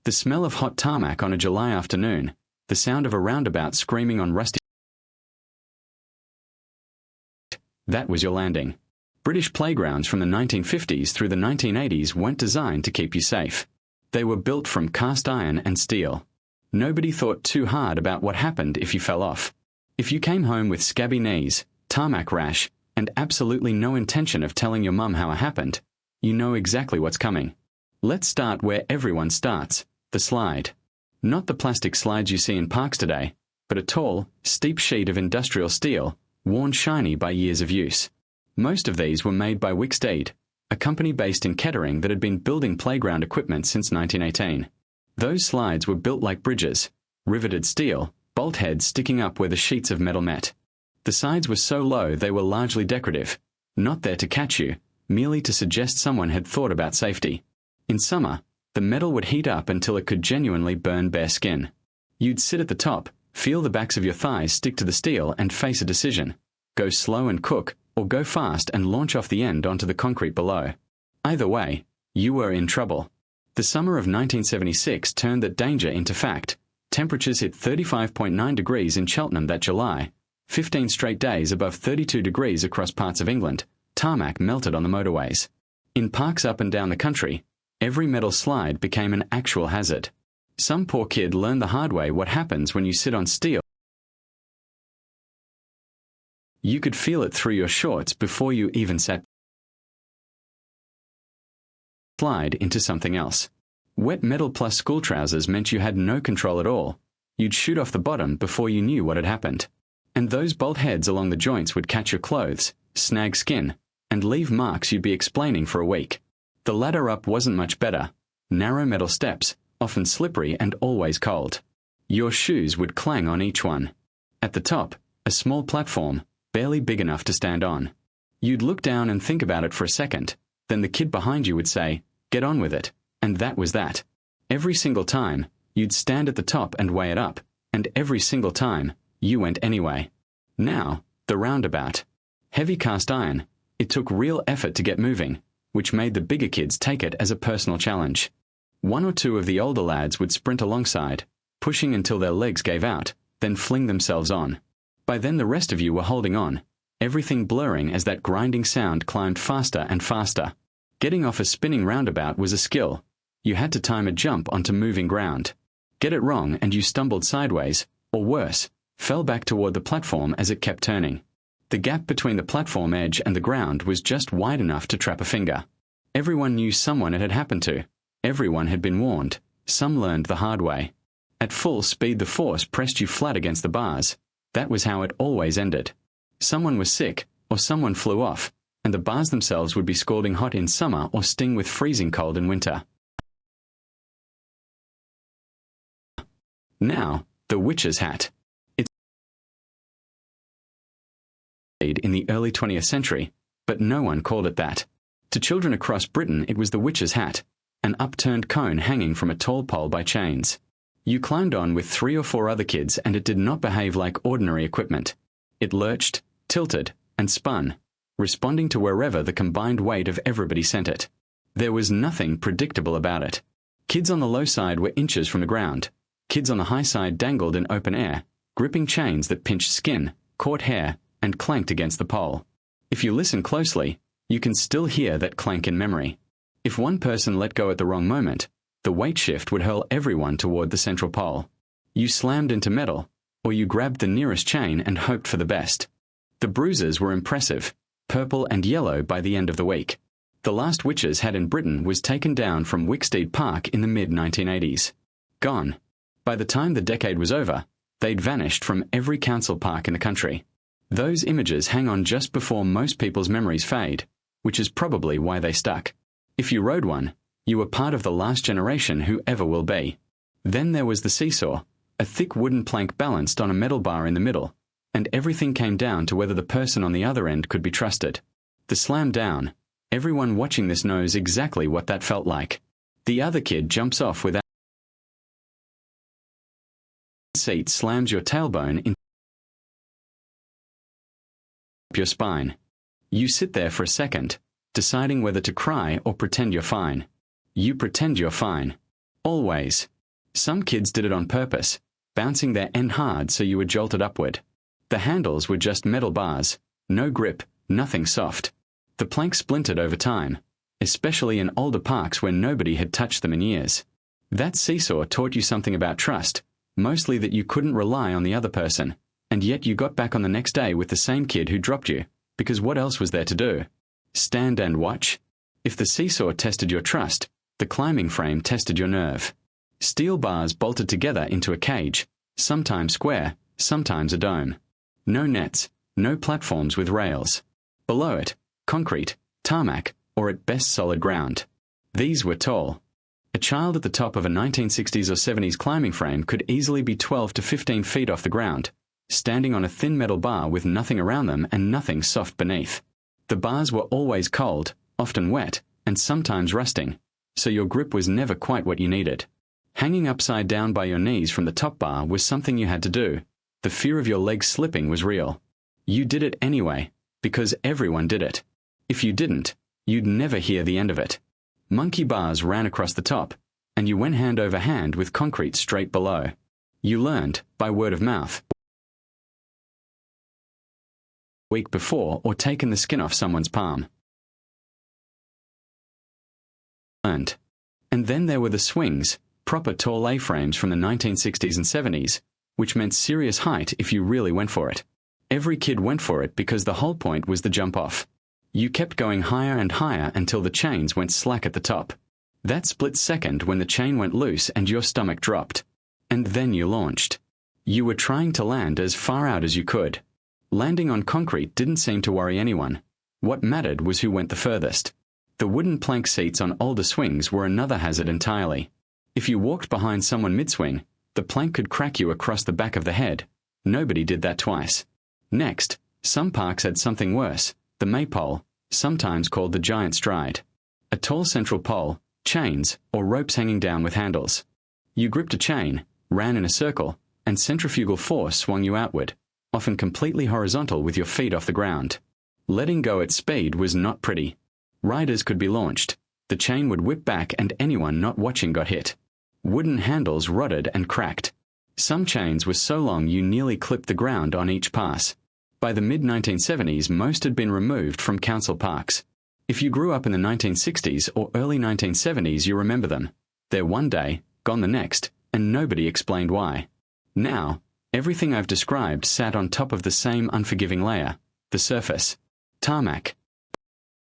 The smell of hot tarmac on a July afternoon, the sound of a roundabout screaming on rusty. That was your landing. British playgrounds from the 1950s through the 1980s weren't designed to keep you safe. They were built from cast iron and steel. Nobody thought too hard about what happened if you fell off. If you came home with scabby knees, tarmac rash, and absolutely no intention of telling your mum how it happened, you know exactly what's coming. Let's start where everyone starts, the slide. Not the plastic slides you see in parks today, but a tall, steep sheet of industrial steel, worn shiny by years of use. Most of these were made by Wicksteed, a company based in Kettering that had been building playground equipment since 1918. Those slides were built like bridges, riveted steel, bolt heads sticking up where the sheets of metal met. The sides were so low they were largely decorative, not there to catch you, merely to suggest someone had thought about safety. In summer, the metal would heat up until it could genuinely burn bare skin. You'd sit at the top, feel the backs of your thighs stick to the steel and face a decision. Go slow and cook, or go fast and launch off the end onto the concrete below. Either way, you were in trouble. The summer of 1976 turned that danger into fact. Temperatures hit 35.9 degrees in Cheltenham that July, 15 straight days above 32 degrees across parts of England. Tarmac melted on the motorways. In parks up and down the country, every metal slide became an actual hazard. Some poor kid learned the hard way what happens when you sit on steel. You could feel it through your shorts before you even sat. Slide into something else. Wet metal plus school trousers meant you had no control at all. You'd shoot off the bottom before you knew what had happened. And those bolt heads along the joints would catch your clothes, snag skin, and leave marks you'd be explaining for a week. The ladder up wasn't much better. Narrow metal steps, often slippery and always cold. Your shoes would clang on each one. At the top, a small platform, barely big enough to stand on. You'd look down and think about it for a second, then the kid behind you would say, "Get on with it," and that was that. Every single time, you'd stand at the top and weigh it up, and every single time, you went anyway. Now, the roundabout. Heavy cast iron, it took real effort to get moving, which made the bigger kids take it as a personal challenge. One or two of the older lads would sprint alongside, pushing until their legs gave out, then fling themselves on. By then the rest of you were holding on, everything blurring as that grinding sound climbed faster and faster. Getting off a spinning roundabout was a skill. You had to time a jump onto moving ground. Get it wrong and you stumbled sideways, or worse, fell back toward the platform as it kept turning. The gap between the platform edge and the ground was just wide enough to trap a finger. Everyone knew someone it had happened to. Everyone had been warned. Some learned the hard way. At full speed the force pressed you flat against the bars. That was how it always ended. Someone was sick, or someone flew off, and the bars themselves would be scalding hot in summer or sting with freezing cold in winter. Now, the witch's hat. It's in the early 20th century, but no one called it that. To children across Britain it was the witch's hat, an upturned cone hanging from a tall pole by chains. You climbed on with 3 or 4 other kids and it did not behave like ordinary equipment. It lurched, tilted, and spun, responding to wherever the combined weight of everybody sent it. There was nothing predictable about it. Kids on the low side were inches from the ground. Kids on the high side dangled in open air, gripping chains that pinched skin, caught hair, and clanked against the pole. If you listen closely, you can still hear that clank in memory. If one person let go at the wrong moment, the weight shift would hurl everyone toward the central pole. You slammed into metal, or you grabbed the nearest chain and hoped for the best. The bruises were impressive, purple and yellow by the end of the week. The last witch's hat in Britain was taken down from Wicksteed Park in the mid-1980s. Gone. By the time the decade was over, they'd vanished from every council park in the country. Those images hang on just before most people's memories fade, which is probably why they stuck. If you rode one, you were part of the last generation who ever will be. Then there was the seesaw, a thick wooden plank balanced on a metal bar in the middle, and everything came down to whether the person on the other end could be trusted. The slam down, everyone watching this knows exactly what that felt like. The other kid jumps off without seat, slams your tailbone into your spine. You sit there for a second, deciding whether to cry or pretend you're fine. You pretend you're fine. Always. Some kids did it on purpose, bouncing their end hard so you were jolted upward. The handles were just metal bars, no grip, nothing soft. The plank splintered over time, especially in older parks where nobody had touched them in years. That seesaw taught you something about trust, mostly that you couldn't rely on the other person, and yet you got back on the next day with the same kid who dropped you, because what else was there to do? Stand and watch? If the seesaw tested your trust, the climbing frame tested your nerve. Steel bars bolted together into a cage, sometimes square, sometimes a dome. No nets, no platforms with rails. Below it, concrete, tarmac, or at best solid ground. These were tall. A child at the top of a 1960s or 70s climbing frame could easily be 12 to 15 feet off the ground, standing on a thin metal bar with nothing around them and nothing soft beneath. The bars were always cold, often wet, and sometimes rusting, so your grip was never quite what you needed. Hanging upside down by your knees from the top bar was something you had to do. The fear of your legs slipping was real. You did it anyway, because everyone did it. If you didn't, you'd never hear the end of it. Monkey bars ran across the top, and you went hand over hand with concrete straight below. You learned, by word of mouth, week before or taken the skin off someone's palm. And then there were the swings, proper tall A-frames from the 1960s and 70s, which meant serious height if you really went for it. Every kid went for it because the whole point was the jump off. You kept going higher and higher until the chains went slack at the top. That split second when the chain went loose and your stomach dropped. And then you launched. You were trying to land as far out as you could. Landing on concrete didn't seem to worry anyone. What mattered was who went the furthest. The wooden plank seats on older swings were another hazard entirely. If you walked behind someone mid-swing, the plank could crack you across the back of the head. Nobody did that twice. Next, some parks had something worse, the maypole, sometimes called the giant stride. A tall central pole, chains, or ropes hanging down with handles. You gripped a chain, ran in a circle, and centrifugal force swung you outward, often completely horizontal with your feet off the ground. Letting go at speed was not pretty. Riders could be launched. The chain would whip back and anyone not watching got hit. Wooden handles rotted and cracked. Some chains were so long you nearly clipped the ground on each pass. By the mid-1970s, most had been removed from council parks. If you grew up in the 1960s or early 1970s, you remember them. They're one day, gone the next, and nobody explained why. Now, everything I've described sat on top of the same unforgiving layer, the surface. Tarmac,